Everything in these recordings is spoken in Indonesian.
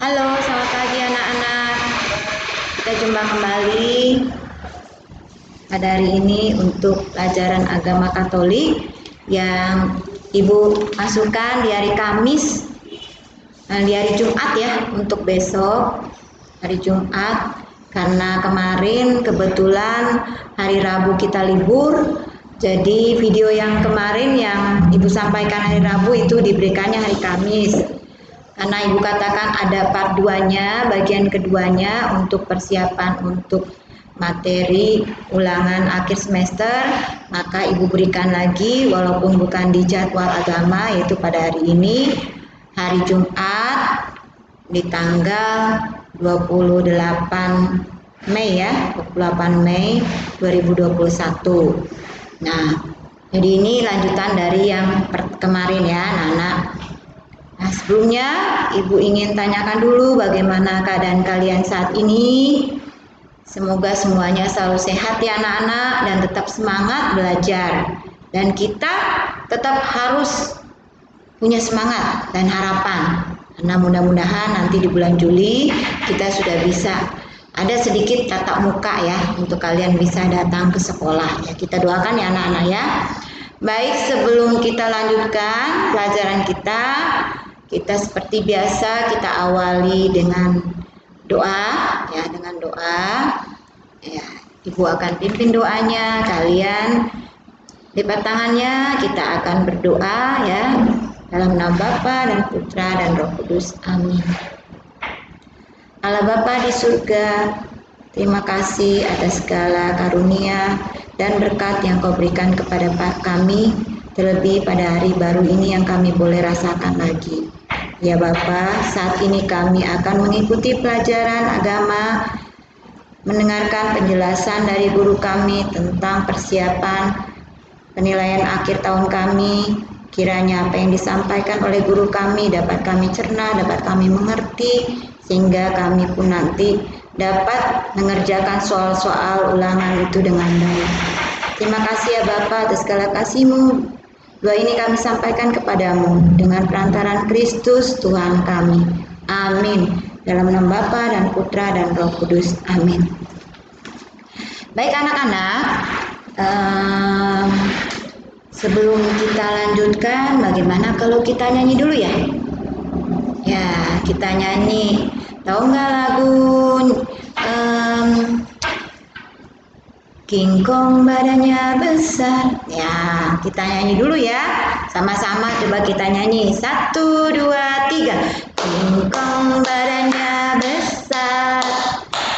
Halo, selamat pagi anak-anak. Kita jumpa kembali pada hari ini untuk pelajaran agama Katolik yang Ibu masukkan di hari Kamis, di hari Jumat ya, untuk besok hari Jumat. Karena kemarin kebetulan hari Rabu kita libur, jadi video yang kemarin yang Ibu sampaikan hari Rabu itu diberikannya hari Kamis. Karena Ibu katakan ada part 2-nya, bagian keduanya untuk persiapan untuk materi ulangan akhir semester, maka Ibu berikan lagi walaupun bukan di jadwal agama, yaitu pada hari ini, hari Jumat di tanggal 28 Mei ya, 28 Mei 2021. Nah, jadi ini lanjutan dari yang kemarin ya, anak-anak. Nah, sebelumnya Ibu ingin tanyakan dulu bagaimana keadaan kalian saat ini. Semoga semuanya selalu sehat ya anak-anak dan tetap semangat belajar. Dan kita tetap harus punya semangat dan harapan. Karena mudah-mudahan nanti di bulan Juli kita sudah bisa ada sedikit tatap muka ya untuk kalian bisa datang ke sekolah. Ya, kita doakan ya anak-anak ya. Baik, sebelum kita lanjutkan pelajaran kita seperti biasa kita awali dengan doa ya, dengan doa ya. Ibu akan pimpin doanya, kalian lipat tangannya, kita akan berdoa ya dalam nama Bapa dan Putra dan Roh Kudus. Amin. Allah Bapa di surga, terima kasih atas segala karunia dan berkat yang Kau berikan kepada kami, terlebih pada hari baru ini yang kami boleh rasakan lagi. Ya Bapa, saat ini kami akan mengikuti pelajaran agama, mendengarkan penjelasan dari guru kami tentang persiapan penilaian akhir tahun kami. Kiranya apa yang disampaikan oleh guru kami dapat kami cerna, dapat kami mengerti, sehingga kami pun nanti dapat mengerjakan soal-soal ulangan itu dengan baik. Terima kasih ya Bapa atas segala kasih-Mu. Doa ini kami sampaikan kepadamu dengan perantaran Kristus Tuhan kami. Amin. Dalam nama Bapa dan Putra dan Roh Kudus. Amin. Baik anak-anak, sebelum kita lanjutkan, bagaimana kalau kita nyanyi dulu ya? Ya, kita nyanyi. Tahu nggak lagu King Kong badannya besar. Ya, kita nyanyi dulu ya. Sama-sama coba kita nyanyi. 1, 2, 3. King Kong badannya besar,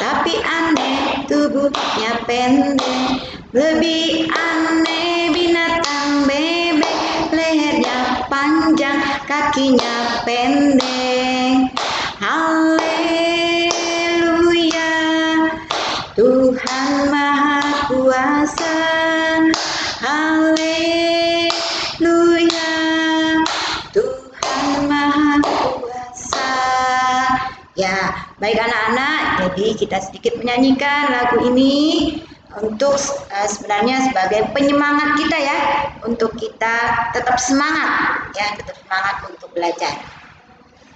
tapi aneh tubuhnya pendek. Lebih aneh binatang bebek, lehernya panjang, kakinya pendek. Haleluya, Tuhan Maha Kuasa. Haleluya, Tuhan Maha Kuasa. Ya, baik anak-anak, jadi kita sedikit menyanyikan lagu ini untuk sebenarnya sebagai penyemangat kita ya, untuk kita tetap semangat ya, tetap semangat untuk belajar.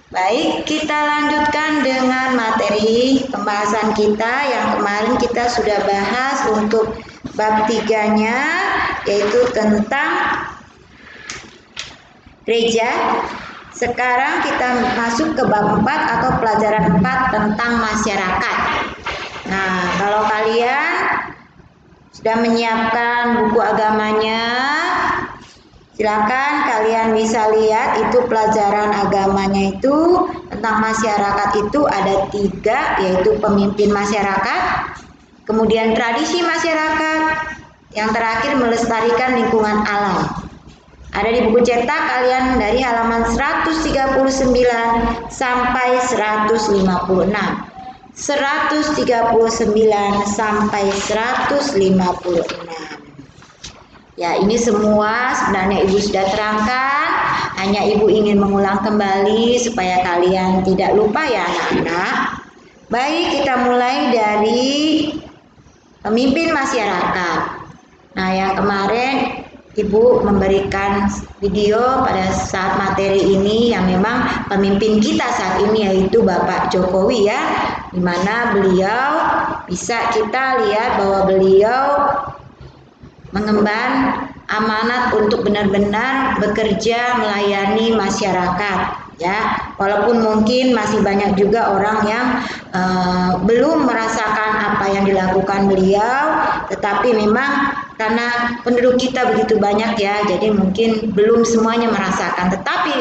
Baik, kita lanjutkan dengan materi pembahasan kita yang kemarin kita sudah bahas untuk bab 3-nya, yaitu tentang gereja. Sekarang kita masuk ke bab 4 atau pelajaran 4 tentang masyarakat. Nah, kalau kalian sudah menyiapkan buku agamanya, silakan kalian bisa lihat itu pelajaran agamanya itu tentang masyarakat itu ada 3, yaitu pemimpin masyarakat, kemudian tradisi masyarakat, yang terakhir melestarikan lingkungan alam. Ada di buku cetak kalian dari halaman 139 sampai 156. 139 sampai 156. Ya, ini semua sebenarnya Ibu sudah terangkan, hanya Ibu ingin mengulang kembali supaya kalian tidak lupa ya anak-anak. Baik, kita mulai dari pemimpin masyarakat. Nah, yang kemarin Ibu memberikan video pada saat materi ini yang memang pemimpin kita saat ini yaitu Bapak Jokowi ya, di mana beliau bisa kita lihat bahwa beliau mengemban amanat untuk benar-benar bekerja melayani masyarakat ya, walaupun mungkin masih banyak juga orang yang belum merasakan apa yang dilakukan beliau, tetapi memang karena penduduk kita begitu banyak ya, jadi mungkin belum semuanya merasakan, tetapi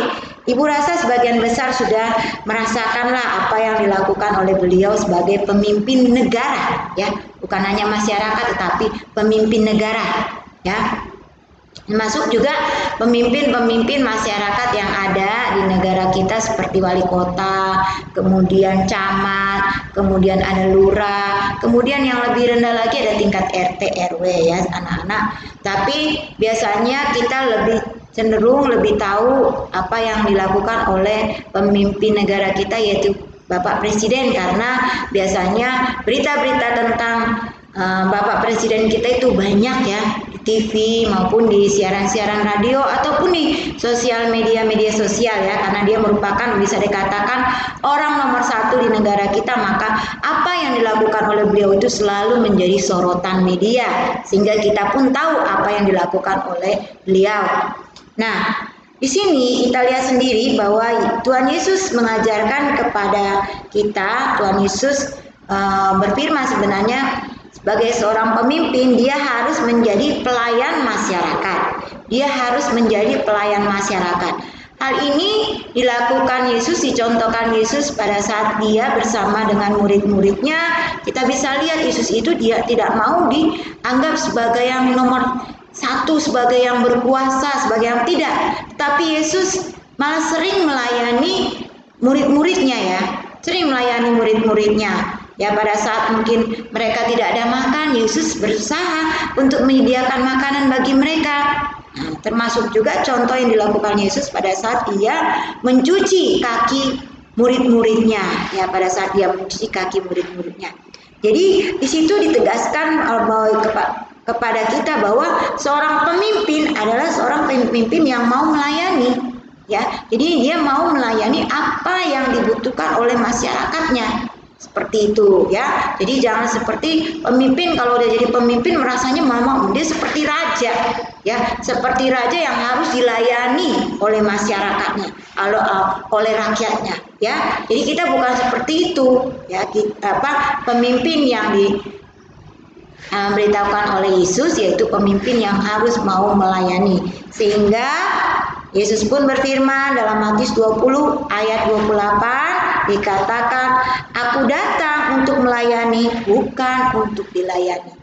Ibu rasa sebagian besar sudah merasakanlah apa yang dilakukan oleh beliau sebagai pemimpin negara ya, bukan hanya masyarakat tetapi pemimpin negara ya, termasuk juga pemimpin-pemimpin masyarakat yang ada di negara kita seperti wali kota, kemudian camat, kemudian ada lurah, kemudian yang lebih rendah lagi ada tingkat RT RW ya anak-anak. Tapi biasanya kita cenderung lebih tahu apa yang dilakukan oleh pemimpin negara kita yaitu Bapak Presiden, karena biasanya berita-berita tentang Bapak Presiden kita itu banyak ya, di TV maupun di siaran-siaran radio ataupun di sosial media sosial ya, karena dia merupakan bisa dikatakan orang nomor satu di negara kita, maka apa yang dilakukan oleh beliau itu selalu menjadi sorotan media sehingga kita pun tahu apa yang dilakukan oleh beliau. Nah, di sini kita lihat sendiri bahwa Tuhan Yesus mengajarkan kepada kita, Tuhan Yesus berfirman sebenarnya sebagai seorang pemimpin dia harus menjadi pelayan masyarakat. Dia harus menjadi pelayan masyarakat. Hal ini dilakukan Yesus, dicontohkan Yesus pada saat dia bersama dengan murid-muridnya. Kita bisa lihat Yesus itu dia tidak mau dianggap sebagai yang nomor satu, sebagai yang berkuasa, sebagai yang tidak. Tapi Yesus malah sering melayani murid-muridnya ya, sering melayani murid-muridnya. Ya, pada saat mungkin mereka tidak ada makan, Yesus berusaha untuk menyediakan makanan bagi mereka. Nah, termasuk juga contoh yang dilakukan Yesus pada saat ia mencuci kaki murid-muridnya. Ya, pada saat dia mencuci kaki murid-muridnya. Jadi di situ ditegaskan kepada kita bahwa seorang pemimpin adalah seorang pemimpin yang mau melayani. Ya, jadi dia mau melayani apa yang dibutuhkan oleh masyarakatnya. Seperti itu ya. Jadi jangan seperti pemimpin, kalau udah jadi pemimpin merasanya mama dia seperti raja ya, seperti raja yang harus dilayani oleh masyarakatnya, oleh rakyatnya ya. Jadi kita bukan seperti itu ya. Pemimpin yang diberitahukan oleh Yesus yaitu pemimpin yang harus mau melayani, sehingga Yesus pun berfirman dalam Matius 20 ayat 28 dikatakan, aku datang untuk melayani bukan untuk dilayani.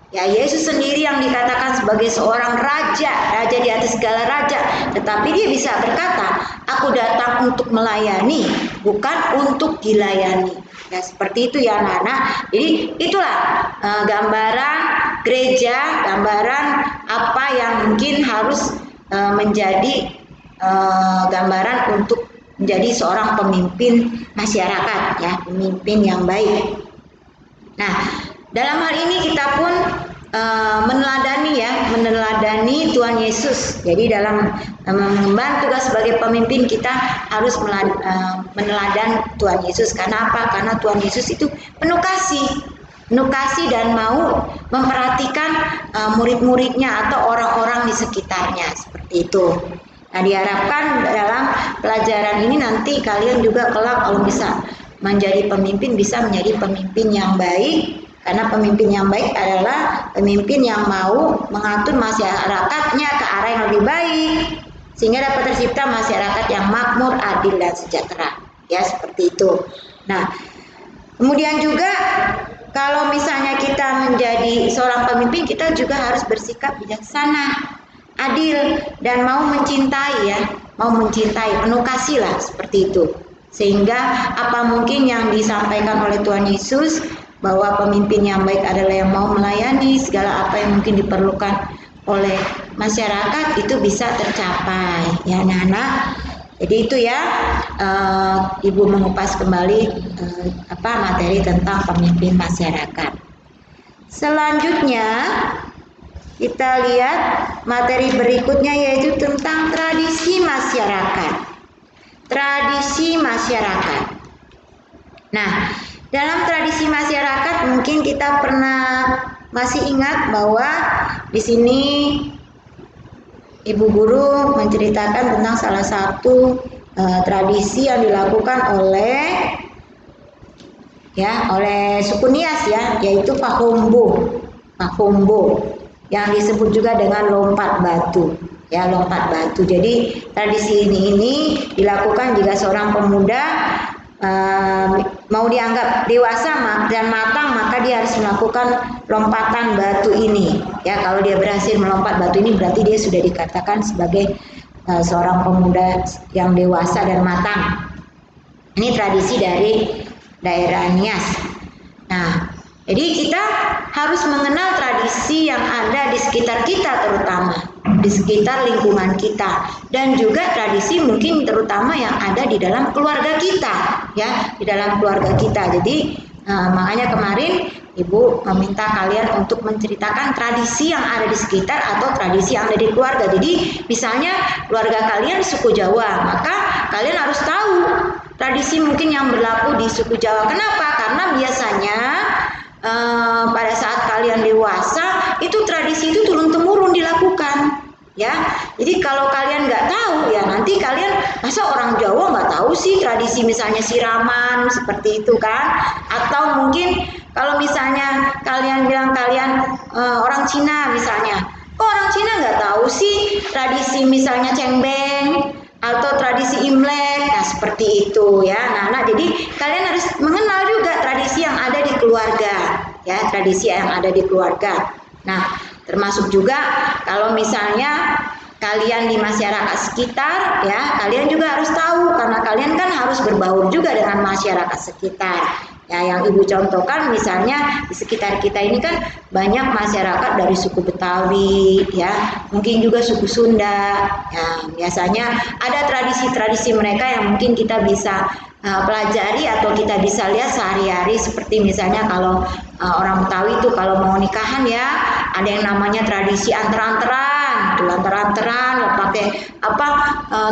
Ya, Yesus sendiri yang dikatakan sebagai seorang raja, raja di atas segala raja, tetapi dia bisa berkata, aku datang untuk melayani bukan untuk dilayani. Ya, seperti itu ya anak-anak. Jadi itulah gambaran gereja, gambaran apa yang mungkin harus menjadi gambaran untuk menjadi seorang pemimpin masyarakat ya, pemimpin yang baik. Nah, dalam hal ini kita pun meneladani Tuhan Yesus. Jadi dalam mengemban tugas sebagai pemimpin kita harus meneladan Tuhan Yesus. Karena apa? Karena Tuhan Yesus itu penuh kasih dan mau memperhatikan murid-muridnya atau orang-orang di sekitarnya, seperti itu. Nah, diharapkan dalam pelajaran ini nanti kalian juga kelak kalau bisa menjadi pemimpin, bisa menjadi pemimpin yang baik. Karena pemimpin yang baik adalah pemimpin yang mau mengatur masyarakatnya ke arah yang lebih baik, sehingga dapat tercipta masyarakat yang makmur, adil, dan sejahtera. Ya, seperti itu. Nah, kemudian juga kalau misalnya kita menjadi seorang pemimpin, kita juga harus bersikap bijaksana, adil, dan mau mencintai ya, mau mencintai, penuh kasih lah, seperti itu. Sehingga apa mungkin yang disampaikan oleh Tuhan Yesus bahwa pemimpin yang baik adalah yang mau melayani segala apa yang mungkin diperlukan oleh masyarakat itu bisa tercapai ya anak-anak. Jadi itu ya, Ibu mengupas kembali materi tentang pemimpin masyarakat. Selanjutnya kita lihat materi berikutnya yaitu tentang tradisi masyarakat. Tradisi masyarakat. Nah, dalam tradisi masyarakat mungkin kita pernah masih ingat bahwa di sini Ibu Guru menceritakan tentang salah satu tradisi yang dilakukan oleh suku Nias yaitu Pakhombo. Pakhombo yang disebut juga dengan lompat batu. Lompat batu. Jadi tradisi ini dilakukan jika seorang pemuda mau dianggap dewasa dan matang, maka dia harus melakukan lompatan batu ini. Kalau dia berhasil melompat batu ini berarti dia sudah dikatakan sebagai seorang pemuda yang dewasa dan matang. Ini tradisi dari daerah Nias. Nah, jadi kita harus mengenal tradisi yang ada di sekitar kita, terutama di sekitar lingkungan kita, dan juga tradisi mungkin terutama yang ada di dalam keluarga kita, di dalam keluarga kita. Jadi makanya kemarin Ibu meminta kalian untuk menceritakan tradisi yang ada di sekitar atau tradisi yang ada di keluarga. Jadi misalnya keluarga kalian suku Jawa, maka kalian harus tahu tradisi mungkin yang berlaku di suku Jawa. Kenapa? Karena biasanya pada saat kalian dewasa itu tradisi itu turun-temurun dilakukan. Jadi kalau kalian nggak tahu, nanti kalian masa orang Jawa nggak tahu sih tradisi misalnya siraman seperti itu kan? Atau mungkin kalau misalnya kalian bilang kalian orang Cina misalnya, kok orang Cina nggak tahu sih tradisi misalnya cengbeng atau tradisi Imlek, seperti itu anak-anak. Jadi kalian harus mengenal juga tradisi yang ada di keluarga, tradisi yang ada di keluarga. Nah, termasuk juga kalau misalnya kalian di masyarakat sekitar, kalian juga harus tahu karena kalian kan harus berbaur juga dengan masyarakat sekitar. Yang Ibu contohkan misalnya di sekitar kita ini kan banyak masyarakat dari suku Betawi, mungkin juga suku Sunda. Biasanya ada tradisi-tradisi mereka yang mungkin kita bisa pelajari atau kita bisa lihat sehari-hari, seperti misalnya kalau orang Betawi itu kalau mau nikahan ada yang namanya tradisi anter-anteran, pakai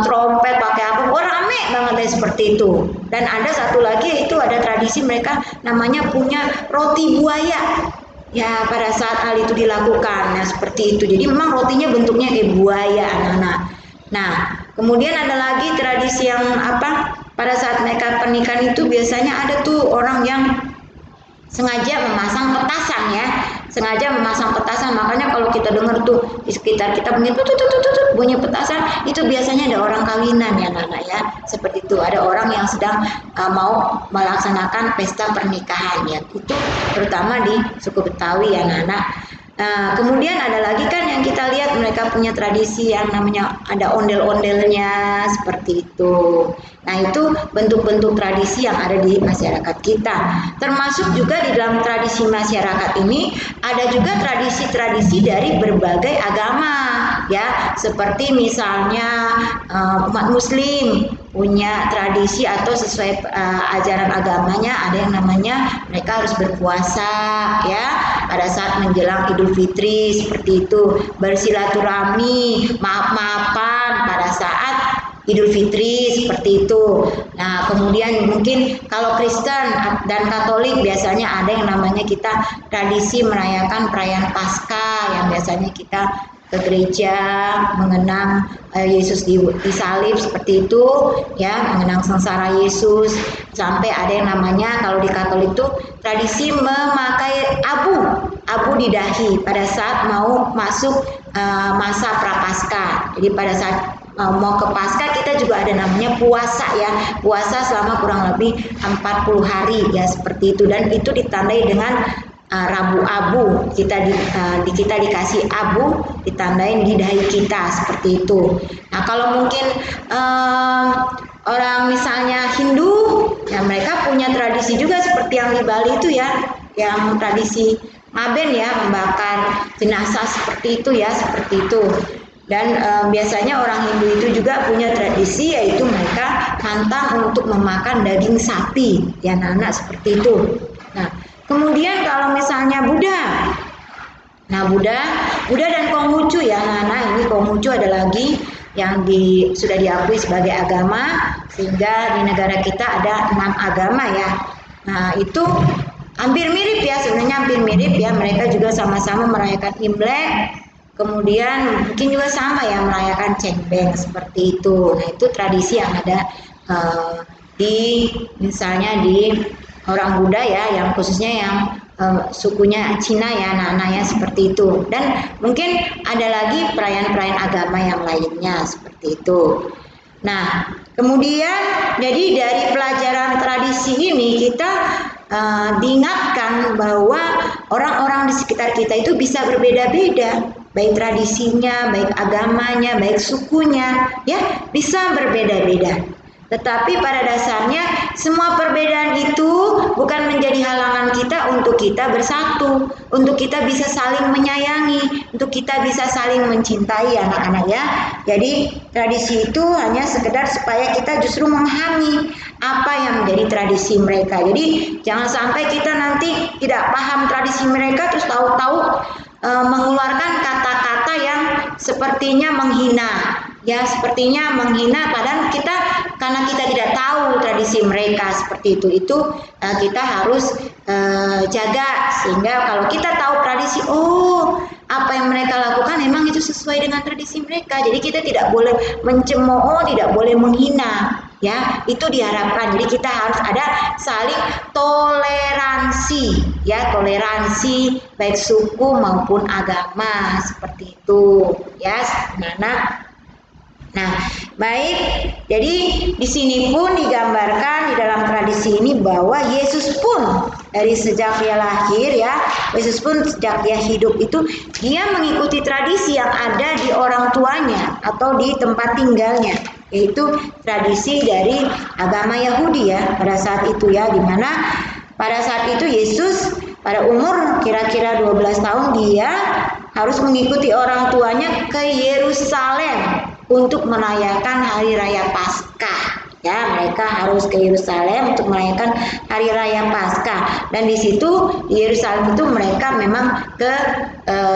trompet, pakai apa, rame banget seperti itu. Dan ada satu lagi itu ada tradisi mereka namanya punya roti buaya. Pada saat hal itu dilakukan, seperti itu. Jadi memang rotinya bentuknya kayak buaya, anak-anak. Nah, kemudian ada lagi tradisi yang pada saat mereka pernikahan itu biasanya ada tuh orang yang sengaja memasang petasan, makanya kalau kita dengar tuh di sekitar kita bunyi petasan, itu biasanya ada orang kawinan anak-anak seperti itu, ada orang yang sedang mau melaksanakan pesta pernikahan itu terutama di suku Betawi anak-anak. Kemudian ada lagi kan yang kita lihat mereka punya tradisi yang namanya ada ondel-ondelnya seperti itu. Nah, itu bentuk-bentuk tradisi yang ada di masyarakat kita. Termasuk juga di dalam tradisi masyarakat ini ada juga tradisi-tradisi dari berbagai agama, seperti misalnya umat Muslim punya tradisi atau sesuai ajaran agamanya ada yang namanya mereka harus berpuasa pada saat menjelang Idul Fitri, seperti itu, bersilaturahmi, maaf-maafan pada saat Idul Fitri, seperti itu. Nah, kemudian mungkin kalau Kristen dan Katolik biasanya ada yang namanya kita tradisi merayakan perayaan Paskah, yang biasanya kita ke gereja mengenang Yesus disalib, seperti itu mengenang sengsara Yesus. Sampai ada yang namanya kalau di Katolik itu tradisi memakai abu di dahi pada saat mau masuk masa prapaskah. Jadi pada saat mau ke Paskah kita juga ada namanya puasa puasa selama kurang lebih 40 hari seperti itu, dan itu ditandai dengan rabu abu, kita dikasih abu ditandain di dahi kita, seperti itu. Nah, kalau mungkin orang misalnya Hindu mereka punya tradisi juga seperti yang di Bali itu yang tradisi ngaben membakar jenazah, seperti itu seperti itu. Dan biasanya orang Hindu itu juga punya tradisi yaitu mereka pantang untuk memakan daging sapi anak-anak, seperti itu. Nah, kemudian kalau misalnya Buddha Nah, Buddha dan Konghucu ya, nah ini Konghucu ada lagi yang sudah diakui sebagai agama, sehingga di negara kita ada 6 agama ya. Nah, itu hampir mirip ya, sebenarnya hampir mirip ya, mereka juga sama-sama merayakan Imlek, kemudian mungkin juga sama ya merayakan Cengbeng seperti itu. Nah, itu tradisi yang ada di misalnya di orang Buddha ya, yang khususnya yang sukunya Cina ya, anak-anaknya seperti itu. Dan mungkin ada lagi perayaan-perayaan agama yang lainnya seperti itu. Nah, kemudian jadi dari pelajaran tradisi ini kita diingatkan bahwa orang-orang di sekitar kita itu bisa berbeda-beda, baik tradisinya, baik agamanya, baik sukunya, ya bisa berbeda-beda. Tetapi pada dasarnya semua perbedaan itu bukan menjadi halangan kita untuk kita bersatu, untuk kita bisa saling menyayangi, untuk kita bisa saling mencintai anak-anak ya. Jadi tradisi itu hanya sekedar supaya kita justru memahami apa yang menjadi tradisi mereka. Jadi jangan sampai kita nanti tidak paham tradisi mereka terus tahu-tahu mengeluarkan kata-kata yang sepertinya menghina. Ya, sepertinya menghina padahal kita karena kita tidak tahu tradisi mereka seperti itu kita harus jaga, sehingga kalau kita tahu tradisi, oh apa yang mereka lakukan memang itu sesuai dengan tradisi mereka, jadi kita tidak boleh mencemooh, tidak boleh menghina ya, itu diharapkan. Jadi kita harus ada saling toleransi ya, toleransi baik suku maupun agama seperti itu ya anak-anak. Nah, baik. Jadi di sini pun digambarkan di dalam tradisi ini bahwa Yesus pun dari sejak dia lahir ya, Yesus pun sejak dia hidup itu dia mengikuti tradisi yang ada di orang tuanya atau di tempat tinggalnya, yaitu tradisi dari agama Yahudi ya pada saat itu ya, di mana pada saat itu Yesus pada umur kira-kira 12 tahun dia harus mengikuti orang tuanya ke Yerusalem untuk merayakan hari raya Paskah. Ya, mereka harus ke Yerusalem untuk merayakan hari raya Paskah. Dan di situ di Yerusalem itu mereka memang ke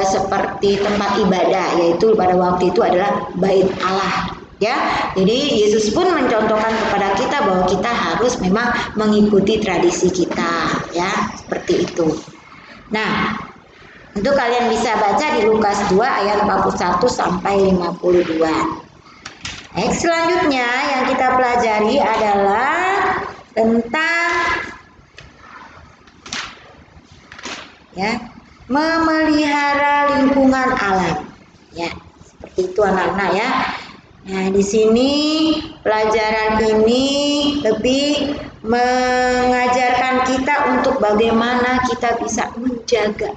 seperti tempat ibadah, yaitu pada waktu itu adalah Bait Allah. Ya, jadi Yesus pun mencontohkan kepada kita bahwa kita harus memang mengikuti tradisi kita, ya, seperti itu. Nah, itu kalian bisa baca di Lukas 2 ayat 41 sampai 52. Baik, selanjutnya yang kita pelajari adalah tentang ya, memelihara lingkungan alam. Ya, seperti itu anak-anak ya. Nah, di sini pelajaran ini lebih mengajarkan kita untuk bagaimana kita bisa menjaga,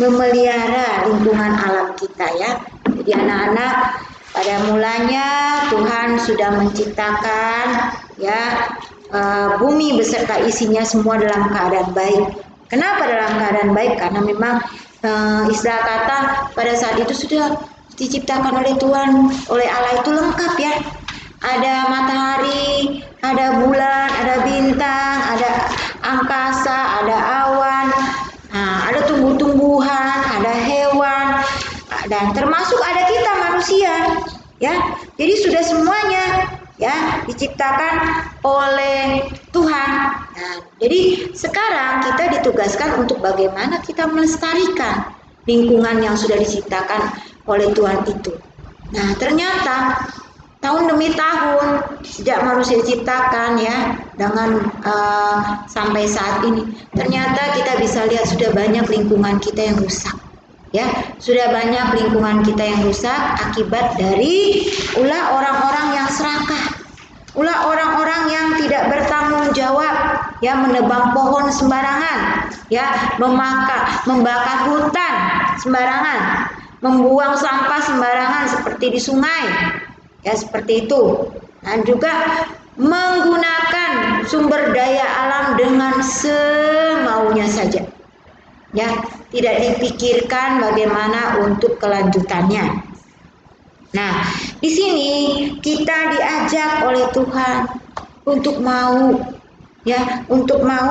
memelihara lingkungan alam kita ya. Jadi anak-anak, pada mulanya Tuhan sudah menciptakan ya bumi beserta isinya semua dalam keadaan baik. Kenapa dalam keadaan baik? Karena memang istilah kata pada saat itu sudah diciptakan oleh Tuhan, oleh Allah itu lengkap ya. Ada matahari, ada bulan, ada bintang, ada angkasa, ada awan, ada tumbuh-tumbuhan, ada hewan, dan termasuk ada kita manusia, ya. Jadi sudah semuanya ya diciptakan oleh Tuhan. Nah, jadi sekarang kita ditugaskan untuk bagaimana kita melestarikan lingkungan yang sudah diciptakan oleh Tuhan itu. Nah, ternyata tahun demi tahun sejak manusia diciptakan ya dengan sampai saat ini, ternyata kita bisa lihat sudah banyak lingkungan kita yang rusak. Ya, sudah banyak lingkungan kita yang rusak akibat dari ulah orang-orang yang serakah, ulah orang-orang yang tidak bertanggung jawab, ya, menebang pohon sembarangan, ya, membakar hutan sembarangan, membuang sampah sembarangan seperti di sungai, ya, seperti itu. Dan juga menggunakan sumber daya alam dengan semaunya saja. Ya, tidak dipikirkan bagaimana untuk kelanjutannya. Nah, di sini kita diajak oleh Tuhan untuk mau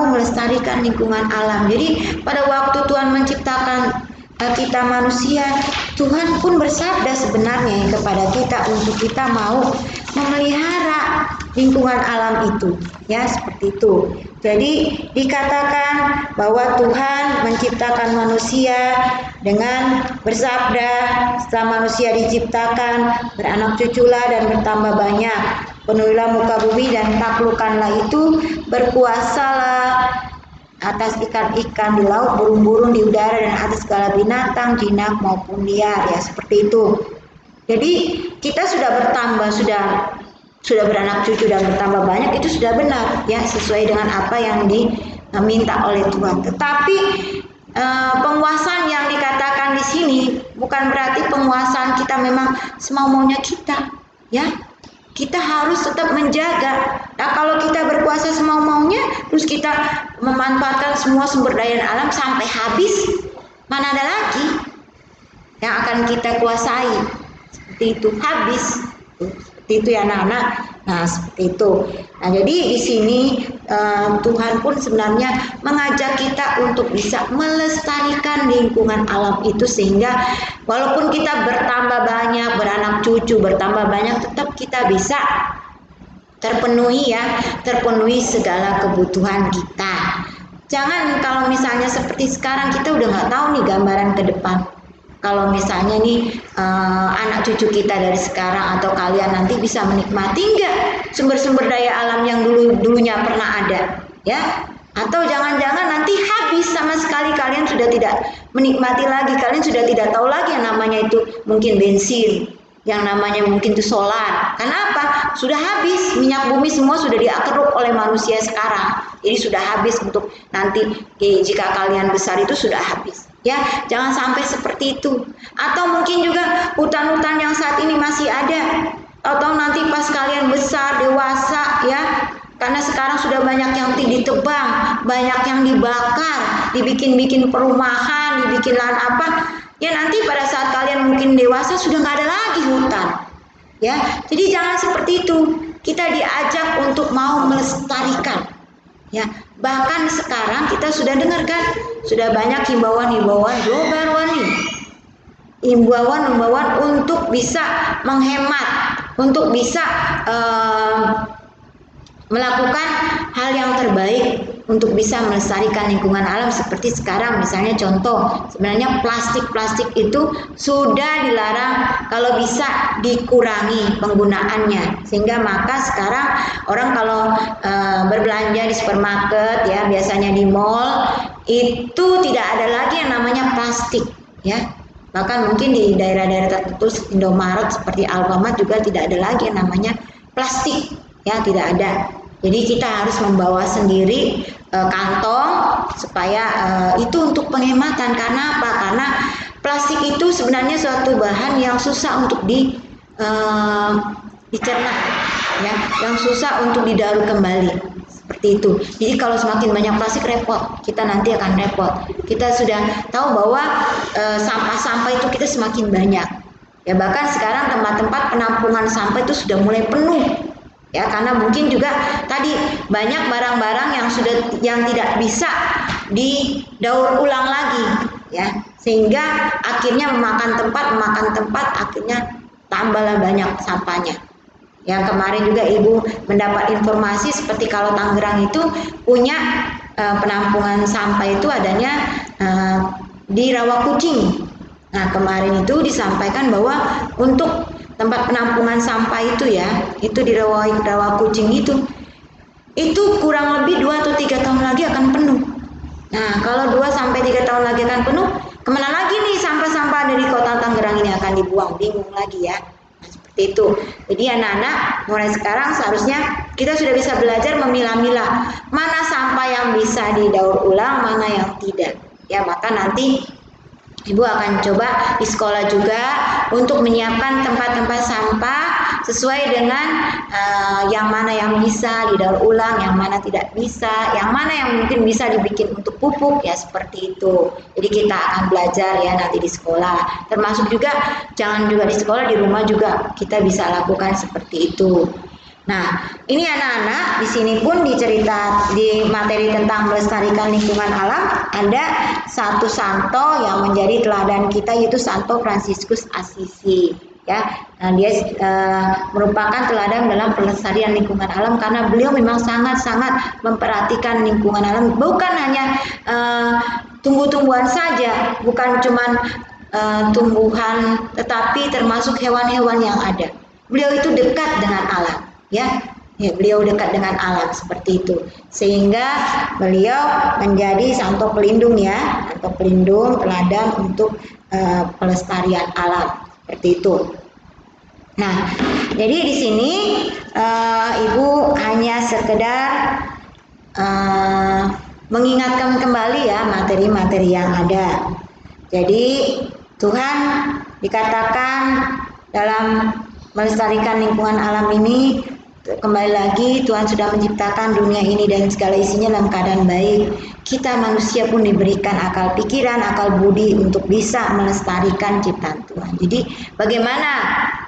melestarikan lingkungan alam. Jadi pada waktu Tuhan menciptakan kita manusia, Tuhan pun bersabda sebenarnya kepada kita untuk kita mau memelihara lingkungan alam itu, ya seperti itu. Jadi dikatakan bahwa Tuhan menciptakan manusia dengan bersabda, setelah manusia diciptakan, beranak cuculah dan bertambah banyak, penuhilah muka bumi dan taklukkanlah itu, berkuasalah atas ikan-ikan di laut, burung-burung di udara, dan atas segala binatang, jinak maupun liar, ya seperti itu. Jadi kita sudah bertambah, sudah beranak cucu dan bertambah banyak, itu sudah benar, ya sesuai dengan apa yang diminta oleh Tuhan. Tetapi penguasaan yang dikatakan di sini bukan berarti penguasaan kita memang semau-maunya kita, ya. Kita harus tetap menjaga. Nah, kalau kita berkuasa semau-maunya, terus kita memanfaatkan semua sumber daya alam sampai habis, mana ada lagi yang akan kita kuasai? Seperti itu, habis. Seperti itu ya anak-anak. Nah, seperti itu. Nah, jadi di sini Tuhan pun sebenarnya mengajak kita untuk bisa melestarikan lingkungan alam itu, sehingga walaupun kita bertambah banyak, beranak cucu, bertambah banyak, tetap kita bisa terpenuhi segala kebutuhan kita. Jangan kalau misalnya seperti sekarang, kita udah nggak tahu nih gambaran ke depan. Kalau misalnya nih anak cucu kita dari sekarang atau kalian nanti bisa menikmati nggak sumber-sumber daya alam yang dulunya pernah ada, ya? Atau jangan-jangan nanti habis sama sekali, kalian sudah tidak menikmati lagi, kalian sudah tidak tahu lagi yang namanya itu mungkin bensin, yang namanya mungkin itu solar. Kenapa? Sudah habis, minyak bumi semua sudah diakeruk oleh manusia sekarang. Jadi sudah habis untuk nanti jika kalian besar itu sudah habis. Ya, jangan sampai seperti itu. Atau mungkin juga hutan-hutan yang saat ini masih ada, atau nanti pas kalian besar, dewasa, ya, karena sekarang sudah banyak yang ditebang, banyak yang dibakar, dibikin-bikin perumahan, dibikin lahan apa, ya nanti pada saat kalian mungkin dewasa sudah nggak ada lagi hutan, ya. Jadi jangan seperti itu. Kita diajak untuk mau melestarikan, ya. Bahkan sekarang kita sudah dengarkan, sudah banyak himbauan-himbauan global nih, himbauan-himbauan untuk bisa menghemat, untuk bisa melakukan hal yang terbaik untuk bisa melestarikan lingkungan alam. Seperti sekarang misalnya contoh, sebenarnya plastik itu sudah dilarang, kalau bisa dikurangi penggunaannya, sehingga maka sekarang orang kalau berbelanja di supermarket, ya biasanya di mall, itu tidak ada lagi yang namanya plastik, ya. Bahkan mungkin di daerah-daerah tertentu Indomaret seperti Alfamart juga tidak ada lagi yang namanya plastik, ya tidak ada. Jadi kita harus membawa sendiri kantong supaya itu untuk penghematan. Karena apa? Karena plastik itu sebenarnya suatu bahan yang susah untuk dicerna, ya, yang susah untuk didaur kembali. Seperti itu. Jadi kalau semakin banyak plastik repot, kita nanti akan repot. Kita sudah tahu bahwa sampah-sampah itu kita semakin banyak. Ya bahkan sekarang tempat-tempat penampungan sampah itu sudah mulai penuh. Ya, karena mungkin juga tadi banyak barang-barang yang tidak bisa didaur ulang lagi, ya, sehingga akhirnya memakan tempat, akhirnya tambahlah banyak sampahnya. Yang kemarin juga Ibu mendapat informasi seperti kalau Tangerang itu punya penampungan sampah itu adanya di Rawakucing. Nah, kemarin itu disampaikan bahwa untuk tempat penampungan sampah itu, ya, itu di Rawakucing itu kurang lebih 2 atau 3 tahun lagi akan penuh. Nah, kalau 2 sampai 3 tahun lagi akan penuh, kemana lagi nih sampah-sampah dari kota Tangerang ini akan dibuang? Bingung lagi, ya. Nah, seperti itu. Jadi anak-anak mulai sekarang seharusnya kita sudah bisa belajar memilah-milah mana sampah yang bisa didaur ulang, mana yang tidak. Ya, maka nanti Ibu akan coba di sekolah juga untuk menyiapkan tempat-tempat sampah sesuai dengan yang mana yang bisa didaur ulang, yang mana tidak bisa, yang mana yang mungkin bisa dibikin untuk pupuk, ya seperti itu. Jadi kita akan belajar ya nanti di sekolah. Termasuk juga jangan juga di sekolah, di rumah juga kita bisa lakukan seperti itu. Nah, ini anak-anak di sini pun di materi tentang melestarikan lingkungan alam ada satu santo yang menjadi teladan kita yaitu Santo Fransiskus Assisi. Ya, nah dia merupakan teladan dalam pelestarian lingkungan alam karena beliau memang sangat-sangat memperhatikan lingkungan alam, bukan hanya tumbuh-tumbuhan saja, bukan cuman tumbuhan, tetapi termasuk hewan-hewan yang ada. Beliau itu dekat dengan alam, ya. Ya, beliau dekat dengan alam seperti itu, sehingga beliau menjadi santo pelindung ya, santo pelindung teladan untuk pelestarian alam seperti itu. Nah, jadi di sini Ibu hanya sekedar mengingatkan kembali ya materi-materi yang ada. Jadi Tuhan dikatakan dalam melestarikan lingkungan alam ini, kembali lagi Tuhan sudah menciptakan dunia ini dan segala isinya dalam keadaan baik. Kita manusia pun diberikan akal pikiran, akal budi untuk bisa melestarikan ciptaan Tuhan. Jadi bagaimana,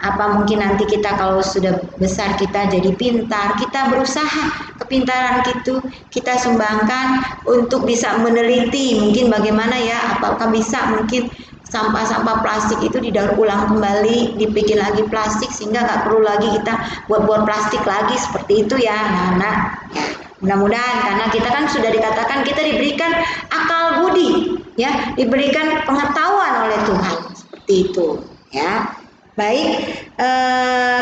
apa mungkin nanti kita kalau sudah besar kita jadi pintar, kita berusaha kepintaran itu kita sumbangkan untuk bisa meneliti mungkin bagaimana ya, apakah bisa mungkin sampah-sampah plastik itu didaur ulang kembali, dibikin lagi plastik sehingga nggak perlu lagi kita buat-buat plastik lagi seperti itu ya anak-anak. Ya, mudah-mudahan karena kita kan sudah dikatakan kita diberikan akal budi, ya, diberikan pengetahuan oleh Tuhan seperti itu, ya. Baik,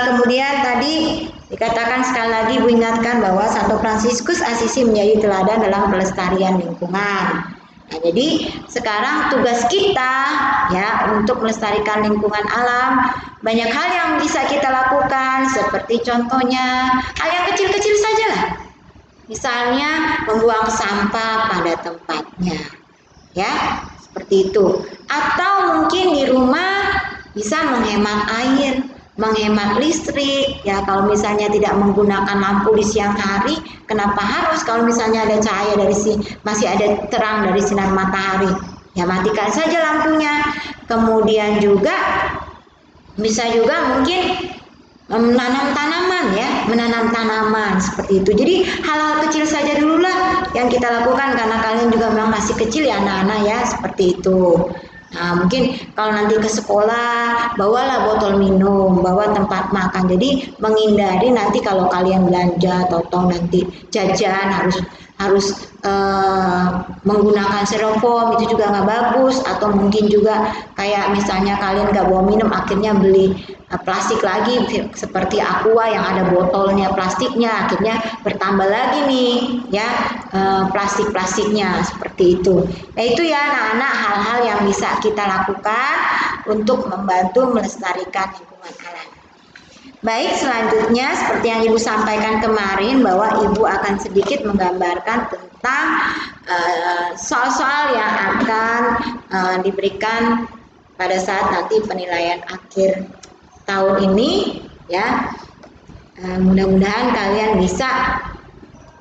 kemudian tadi dikatakan sekali lagi Bu ingatkan bahwa Santo Fransiskus Assisi menjadi teladan dalam pelestarian lingkungan. Nah, jadi sekarang tugas kita ya untuk melestarikan lingkungan alam, banyak hal yang bisa kita lakukan seperti contohnya hal yang kecil-kecil saja lah. Misalnya membuang sampah pada tempatnya. Ya, seperti itu. Atau mungkin di rumah bisa menghemat air, menghemat listrik. Ya, kalau misalnya tidak menggunakan lampu di siang hari, kenapa harus kalau misalnya ada cahaya masih ada terang dari sinar matahari? Ya, matikan saja lampunya. Kemudian juga bisa juga mungkin menanam tanaman ya, menanam tanaman seperti itu. Jadi hal-hal kecil saja dululah yang kita lakukan karena kalian juga memang masih kecil ya anak-anak ya, seperti itu. Nah, mungkin kalau nanti ke sekolah bawalah botol minum, bawa tempat makan. Jadi menghindari nanti kalau kalian belanja atau nanti jajan harus menggunakan styrofoam, itu juga nggak bagus. Atau mungkin juga kayak misalnya kalian nggak bawa minum akhirnya beli plastik lagi seperti aqua yang ada botolnya plastiknya, akhirnya bertambah lagi nih ya plastiknya seperti itu. Nah itu ya anak-anak hal-hal yang bisa kita lakukan untuk membantu melestarikan lingkungan alam. Baik, selanjutnya seperti yang Ibu sampaikan kemarin bahwa Ibu akan sedikit menggambarkan tentang soal-soal yang akan diberikan pada saat nanti penilaian akhir tahun ini ya. Mudah-mudahan kalian bisa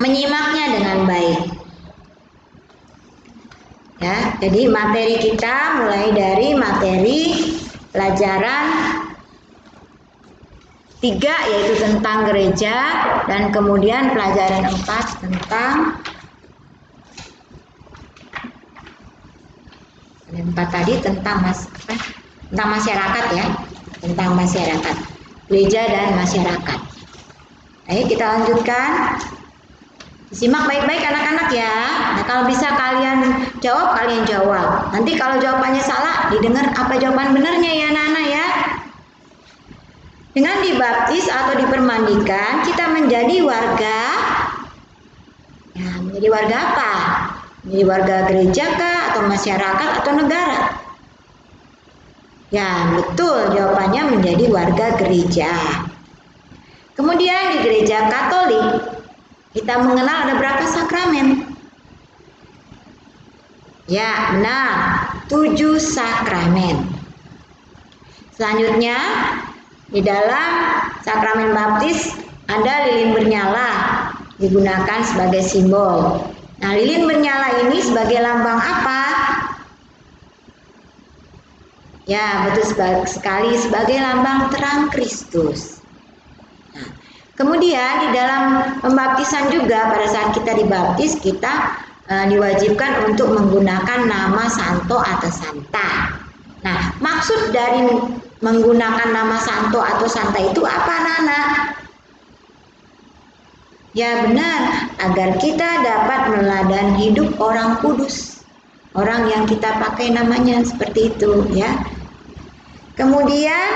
menyimaknya dengan baik. Ya, jadi materi kita mulai dari materi pelajaran 3 yaitu tentang gereja, dan kemudian pelajaran 4 tentang tadi tentang masyarakat ya, tentang masyarakat, gereja dan masyarakat. Ayo kita lanjutkan. Simak baik-baik anak-anak ya. Nah, kalau bisa kalian jawab. Nanti kalau jawabannya salah, didengar apa jawaban benarnya ya anak-anak ya. Dengan dibaptis atau dipermandikan, kita menjadi warga. Ya, menjadi warga apa? Menjadi warga gereja kah, atau masyarakat, atau negara? Ya, betul jawabannya menjadi warga gereja. Kemudian di gereja Katolik, kita mengenal ada berapa sakramen? Ya, benar. 7 sakramen. Selanjutnya, di dalam sakramen baptis ada lilin bernyala digunakan sebagai simbol. Nah, lilin bernyala ini sebagai lambang apa? Ya, betul sekali sebagai lambang terang Kristus. Nah, Kemudian di dalam pembaptisan juga pada saat kita dibaptis kita diwajibkan untuk menggunakan nama santo atau santa. Nah, maksud dari menggunakan nama santo atau santa itu apa, anak-anak? Ya benar, agar kita dapat meladan hidup orang kudus. Orang yang kita pakai namanya seperti itu ya. Kemudian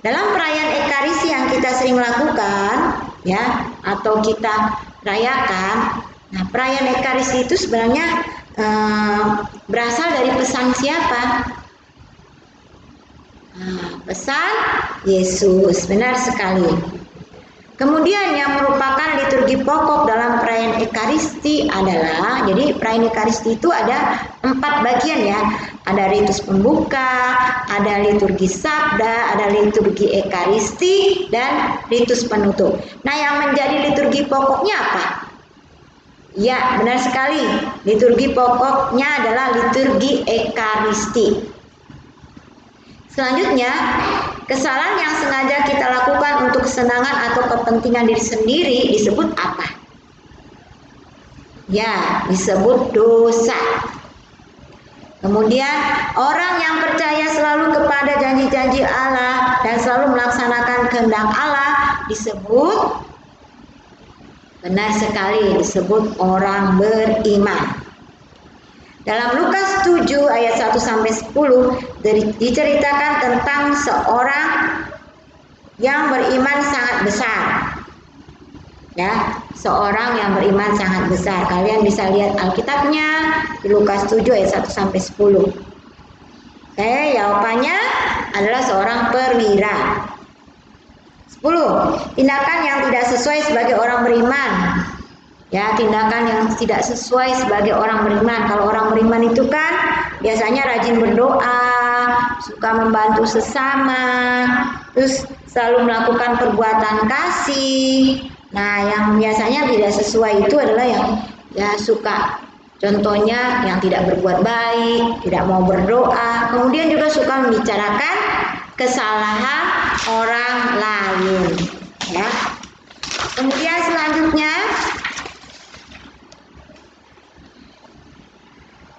dalam perayaan Ekaristi yang kita sering lakukan ya atau kita rayakan, nah perayaan Ekaristi itu sebenarnya berasal dari pesan siapa? Nah, pesan Yesus, benar sekali. Kemudian yang merupakan liturgi pokok dalam perayaan Ekaristi adalah, jadi perayaan Ekaristi itu ada 4 bagian ya. Ada ritus pembuka, ada liturgi sabda, ada liturgi Ekaristi, dan ritus penutup. Nah yang menjadi liturgi pokoknya apa? Ya benar sekali, liturgi pokoknya adalah liturgi Ekaristi. Selanjutnya, kesalahan yang sengaja kita lakukan untuk kesenangan atau kepentingan diri sendiri disebut apa? Ya, disebut dosa. Kemudian, orang yang percaya selalu kepada janji-janji Allah dan selalu melaksanakan kehendak Allah disebut, benar sekali, disebut orang beriman. Dalam Lukas 7 ayat 1-10 diceritakan tentang seorang yang beriman sangat besar. Ya, seorang yang beriman sangat besar. Kalian bisa lihat Alkitabnya di Lukas 7 ayat 1-10. Oke, jawabannya adalah seorang perwira. 10. Tindakan yang tidak sesuai sebagai orang beriman. Ya, tindakan yang tidak sesuai sebagai orang beriman. Kalau orang beriman itu kan biasanya rajin berdoa, suka membantu sesama, terus selalu melakukan perbuatan kasih. Nah, yang biasanya tidak sesuai itu adalah yang ya suka, contohnya yang tidak berbuat baik, tidak mau berdoa, kemudian juga suka membicarakan kesalahan orang lain. Ya. Kemudian selanjutnya,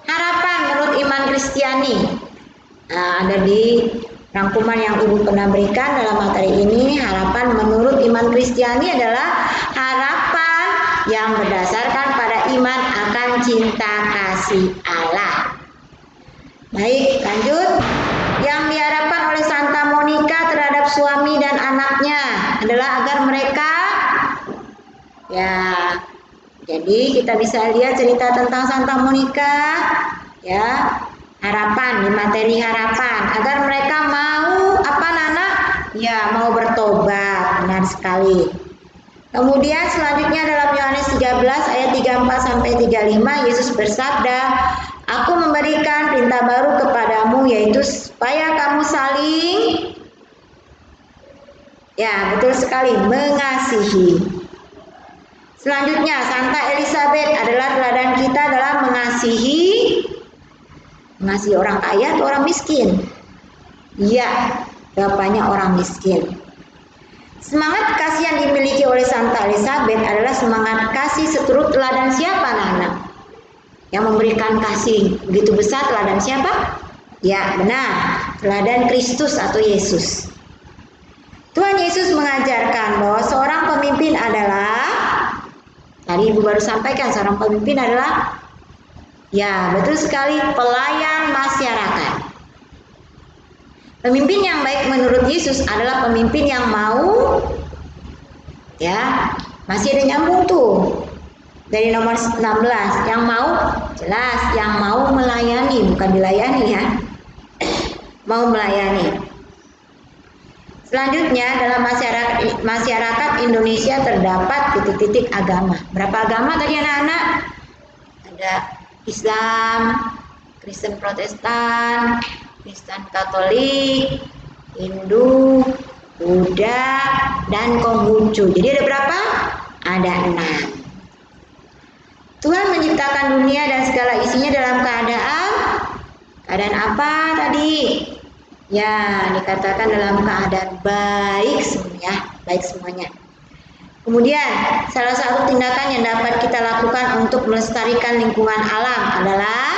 harapan menurut iman Kristiani. Nah, ada di rangkuman yang Ibu pernah berikan dalam materi ini. Harapan menurut iman Kristiani adalah harapan yang berdasarkan pada iman akan cinta kasih Allah. Baik, lanjut. Yang diharapkan oleh Santa Monica terhadap suami dan anaknya adalah agar mereka, ya, jadi kita bisa lihat cerita tentang Santa Monica, ya, harapan di materi harapan agar mereka mau apa Nana? Ya, mau bertobat, benar sekali. Kemudian selanjutnya dalam Yohanes 13 ayat 34-35 Yesus bersabda, "Aku memberikan perintah baru kepadamu, yaitu supaya kamu saling," ya betul sekali, mengasihi. Selanjutnya, Santa Elizabeth adalah teladan kita dalam mengasihi orang kaya atau orang miskin? Ya, jawabannya orang miskin. Semangat kasih yang dimiliki oleh Santa Elizabeth adalah semangat kasih seturut teladan siapa, Nana? Yang memberikan kasih begitu besar teladan siapa? Ya, benar, teladan Kristus atau Yesus. Tuhan Yesus mengajarkan bahwa seorang pemimpin adalah, tadi Ibu baru sampaikan, seorang pemimpin adalah, ya betul sekali, pelayan masyarakat. Pemimpin yang baik menurut Yesus adalah pemimpin yang mau, ya masih ada nyambung tuh dari nomor 16, yang mau, jelas, yang mau melayani, bukan dilayani ya, mau melayani. Selanjutnya dalam masyarakat Indonesia terdapat titik-titik agama. Berapa agama tadi anak-anak? Ada Islam, Kristen Protestan, Kristen Katolik, Hindu, Buddha, dan Konghucu. Jadi ada berapa? Ada 6. Tuhan menciptakan dunia dan segala isinya dalam keadaan apa tadi? Ya, dikatakan dalam keadaan baik semuanya, baik semuanya. Kemudian, salah satu tindakan yang dapat kita lakukan untuk melestarikan lingkungan alam adalah,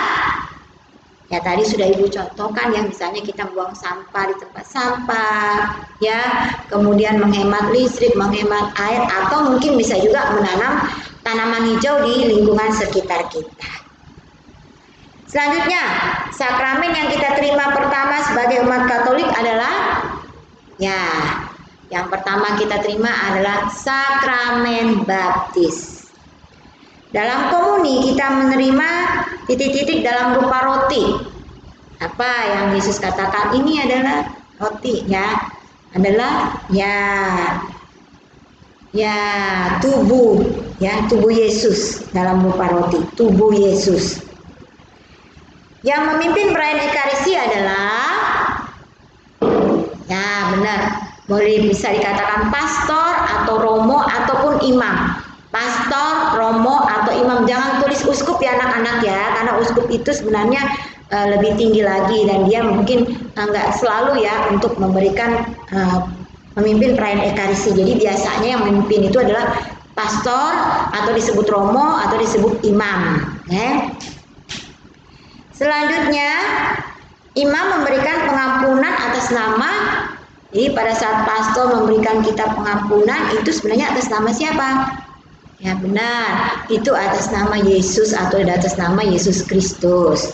ya tadi sudah Ibu contohkan ya, misalnya kita buang sampah di tempat sampah, ya, kemudian menghemat listrik, menghemat air, atau mungkin bisa juga menanam tanaman hijau di lingkungan sekitar kita. Selanjutnya, sakramen yang kita terima pertama sebagai umat Katolik adalah, ya, yang pertama kita terima adalah sakramen baptis. Dalam komuni kita menerima titik-titik dalam rupa roti. Apa yang Yesus katakan ini adalah roti, ya, adalah tubuh Yesus dalam rupa roti, tubuh Yesus. Yang memimpin perayaan Ekaristi adalah, ya benar, boleh bisa dikatakan pastor atau romo ataupun imam. Pastor, romo atau imam, jangan tulis uskup ya anak-anak ya, karena uskup itu sebenarnya lebih tinggi lagi dan dia mungkin nggak selalu ya untuk memberikan memimpin perayaan Ekaristi. Jadi biasanya yang memimpin itu adalah pastor atau disebut romo atau disebut imam. Selanjutnya, imam memberikan pengampunan atas nama. Jadi pada saat pastor memberikan kita pengampunan itu sebenarnya atas nama siapa? Ya benar, itu atas nama Yesus atau atas nama Yesus Kristus.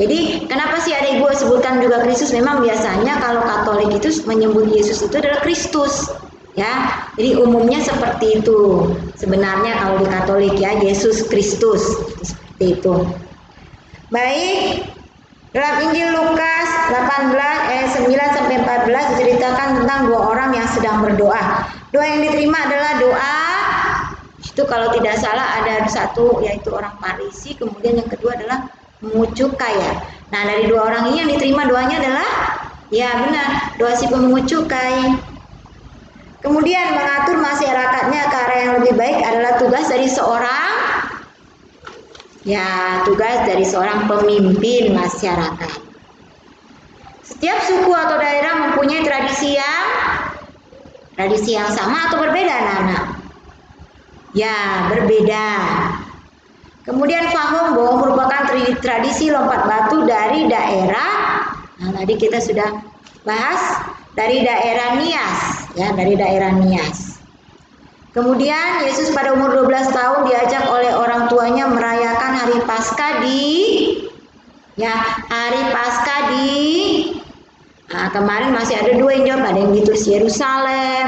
Jadi kenapa sih ada Ibu sebutkan juga Kristus? Memang biasanya kalau Katolik itu menyebut Yesus itu adalah Kristus, ya. Jadi umumnya seperti itu. Sebenarnya kalau di Katolik ya Yesus Kristus seperti itu. Baik, dalam Injil Lukas 18 ayat 9 sampai 14 diceritakan tentang dua orang yang sedang berdoa. Doa yang diterima adalah doa, itu kalau tidak salah ada satu yaitu orang Farisi, kemudian yang kedua adalah memungut cukai ya. Nah, dari dua orang ini yang diterima doanya adalah, ya benar, doa si pemungut cukai. Kemudian mengatur masyarakatnya ke arah yang lebih baik adalah tugas dari seorang pemimpin masyarakat. Setiap suku atau daerah mempunyai tradisi yang sama atau berbeda, anak-anak? Ya, berbeda. Kemudian Fahom Bo merupakan tradisi lompat batu dari daerah, nah tadi kita sudah bahas, dari daerah Nias, ya, dari daerah Nias. Kemudian Yesus pada umur 12 tahun diajak oleh orang tuanya merayakan hari Paskah kemarin masih ada dua yang jawab, ada yang ditulis Yerusalem,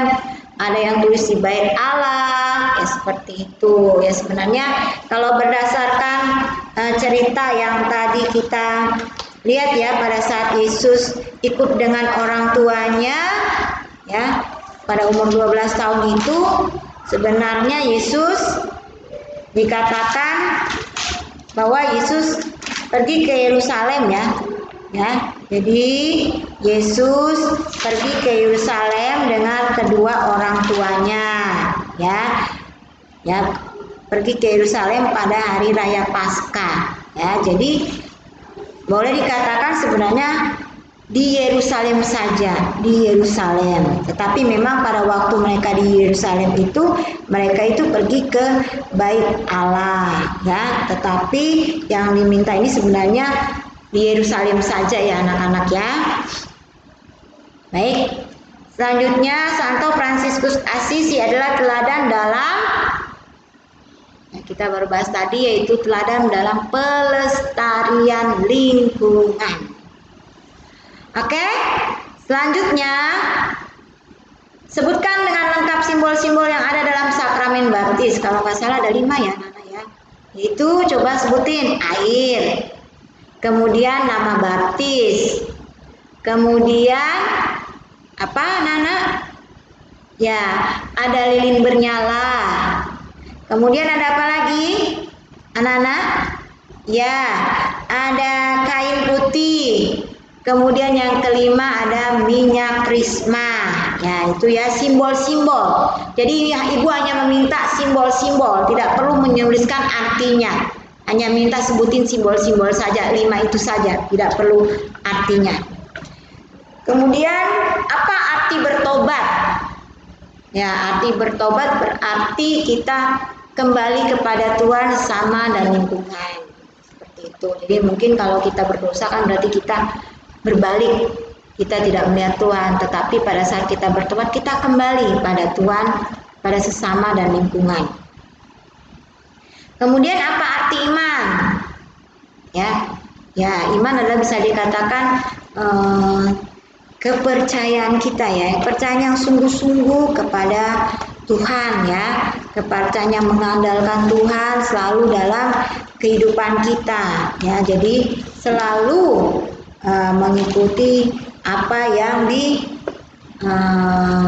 ada yang tulis di Bait Allah, ya seperti itu. Ya sebenarnya kalau berdasarkan cerita yang tadi kita lihat ya, pada saat Yesus ikut dengan orang tuanya, ya pada umur 12 tahun itu, sebenarnya Yesus dikatakan bahwa Yesus pergi ke Yerusalem ya. Jadi Yesus pergi ke Yerusalem dengan kedua orang tuanya, ya pergi ke Yerusalem pada hari raya Paskah, ya. Jadi boleh dikatakan sebenarnya di Yerusalem saja, di Yerusalem. Tetapi memang pada waktu mereka di Yerusalem itu, mereka itu pergi ke Bait Allah, ya. Tetapi yang diminta ini sebenarnya di Yerusalem saja ya anak-anak ya. Baik. Selanjutnya Santo Fransiskus Assisi adalah teladan dalam, kita baru bahas tadi, yaitu teladan dalam pelestarian lingkungan. Oke, selanjutnya sebutkan dengan lengkap simbol-simbol yang ada dalam sakramen baptis. Kalau nggak salah ada 5 ya, Nana ya. Itu coba sebutin: air, kemudian nama baptis, kemudian apa, Nana? Ya, ada lilin bernyala. Kemudian ada apa lagi, anak-anak? Ya, ada kain putih. Kemudian yang kelima ada minyak krisma. Ya, itu ya simbol-simbol. Jadi Ibu hanya meminta simbol-simbol, tidak perlu menuliskan artinya. Hanya minta sebutin simbol-simbol saja, 5 itu saja, tidak perlu artinya. Kemudian apa arti bertobat? Ya, arti bertobat berarti kita kembali kepada Tuhan sama dan lingkungan. Seperti itu. Jadi mungkin kalau kita berdosa kan berarti kita berbalik. Kita tidak melihat Tuhan, tetapi pada saat kita bertobat kita kembali pada Tuhan, pada sesama dan lingkungan. Kemudian apa arti iman? Ya, iman adalah bisa dikatakan kepercayaan kita ya, kepercayaan yang sungguh-sungguh kepada Tuhan ya, kepercayaan yang mengandalkan Tuhan selalu dalam kehidupan kita ya. Jadi selalu mengikuti apa yang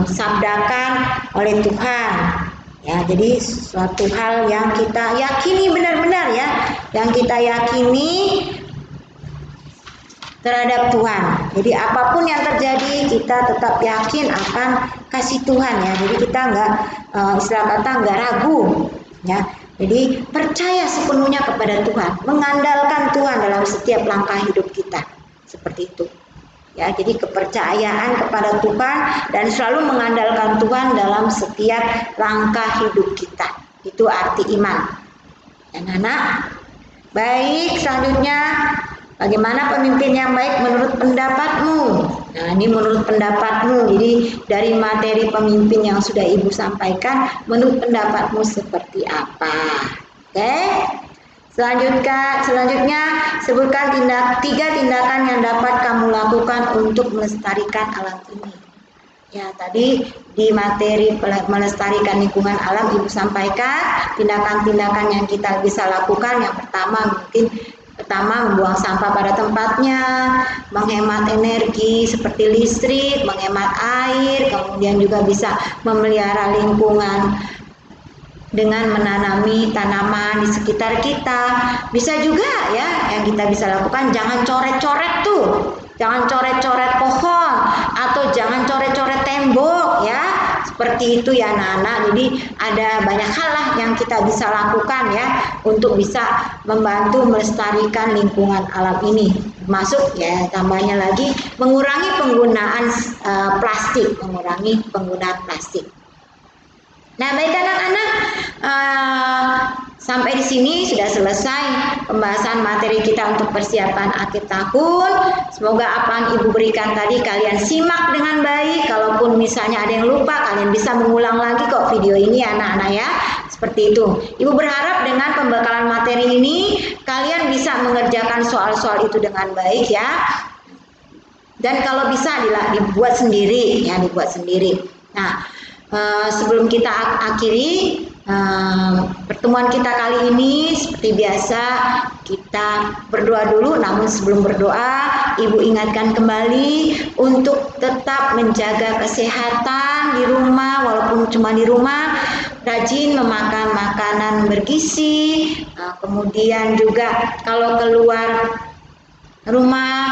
disabdakan oleh Tuhan ya. Jadi suatu hal yang kita yakini benar-benar ya, yang kita yakini terhadap Tuhan. Jadi apapun yang terjadi kita tetap yakin akan kasih Tuhan ya. Jadi kita istilah kata nggak ragu ya. Jadi percaya sepenuhnya kepada Tuhan, mengandalkan Tuhan dalam setiap langkah hidup kita. Seperti itu. Ya, jadi kepercayaan kepada Tuhan dan selalu mengandalkan Tuhan dalam setiap langkah hidup kita. Itu arti iman. Dan anak, baik, selanjutnya bagaimana pemimpin yang baik menurut pendapatmu? Nah, ini menurut pendapatmu. Jadi dari materi pemimpin yang sudah Ibu sampaikan, menurut pendapatmu seperti apa? Oke? Selanjutnya sebutkan 3 tindakan yang dapat kamu lakukan untuk melestarikan alam ini. Ya, tadi di materi melestarikan lingkungan alam Ibu sampaikan tindakan-tindakan yang kita bisa lakukan. Yang pertama membuang sampah pada tempatnya, menghemat energi seperti listrik, menghemat air, kemudian juga bisa memelihara lingkungan dengan menanami tanaman di sekitar kita. Bisa juga ya yang kita bisa lakukan, jangan coret-coret tuh, jangan coret-coret pohon atau jangan coret-coret tembok ya. Seperti itu ya anak-anak. Jadi ada banyak hal lah yang kita bisa lakukan ya untuk bisa membantu melestarikan lingkungan alam ini. Termasuk ya tambahnya lagi mengurangi penggunaan plastik, mengurangi penggunaan plastik. Nah, baik anak-anak, sampai di sini sudah selesai pembahasan materi kita untuk persiapan akhir tahun. Semoga apa yang Ibu berikan tadi kalian simak dengan baik. Kalaupun misalnya ada yang lupa, kalian bisa mengulang lagi kok video ini anak-anak ya. Seperti itu. Ibu berharap dengan pembekalan materi ini kalian bisa mengerjakan soal-soal itu dengan baik ya. Dan kalau bisa dibuat sendiri ya, dibuat sendiri. Nah, sebelum kita akhiri pertemuan kita kali ini, seperti biasa kita berdoa dulu. Namun sebelum berdoa, Ibu ingatkan kembali untuk tetap menjaga kesehatan di rumah, walaupun cuma di rumah, rajin memakan makanan bergizi, kemudian juga kalau keluar rumah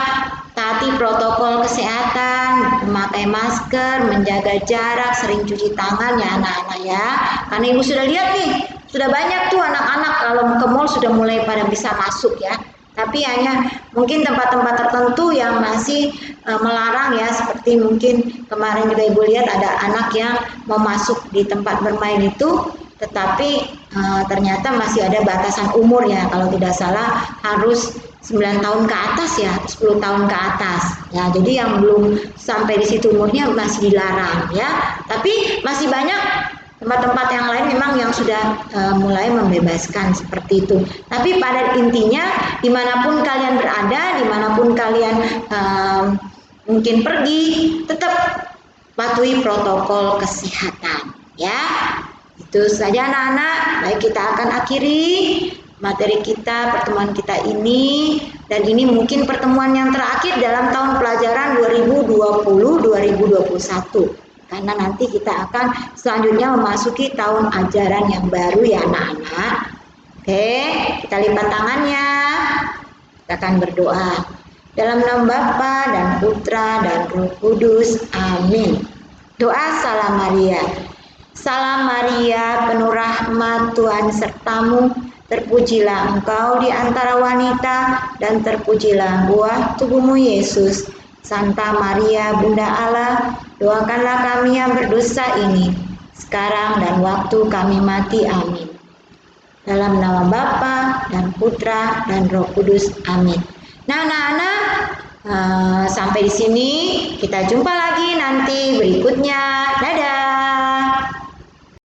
taati protokol kesehatan, memakai masker, menjaga jarak, sering cuci tangan ya anak-anak ya. Karena Ibu sudah lihat nih, sudah banyak tuh anak-anak kalau ke mall sudah mulai pada bisa masuk ya. Tapi hanya mungkin tempat-tempat tertentu yang masih melarang ya, seperti mungkin kemarin juga Ibu lihat ada anak yang mau masuk di tempat bermain itu, tetapi ternyata masih ada batasan umur ya, kalau tidak salah harus 9 tahun ke atas ya, 10 tahun ke atas. Ya, jadi yang belum sampai di situ umurnya masih dilarang ya. Tapi masih banyak tempat-tempat yang lain memang yang sudah mulai membebaskan seperti itu. Tapi pada intinya dimanapun kalian berada, dimanapun kalian mungkin pergi, tetap patuhi protokol kesehatan ya. Itu saja anak-anak. Baik, kita akan akhiri materi kita, pertemuan kita ini, dan ini mungkin pertemuan yang terakhir dalam tahun pelajaran 2020-2021 karena nanti kita akan selanjutnya memasuki tahun ajaran yang baru ya anak-anak. Oke, kita lipat tangannya, kita akan berdoa dalam nama Bapa dan Putra dan Roh Kudus, amin. Doa Salam Maria. Salam Maria, penuh rahmat, Tuhan sertamu. Terpujilah engkau di antara wanita, dan terpujilah buah tubuhmu Yesus. Santa Maria, Bunda Allah, doakanlah kami yang berdosa ini, sekarang dan waktu kami mati. Amin. Dalam nama Bapa dan Putra dan Roh Kudus. Amin. Nah, anak-anak, sampai di sini kita jumpa lagi nanti berikutnya.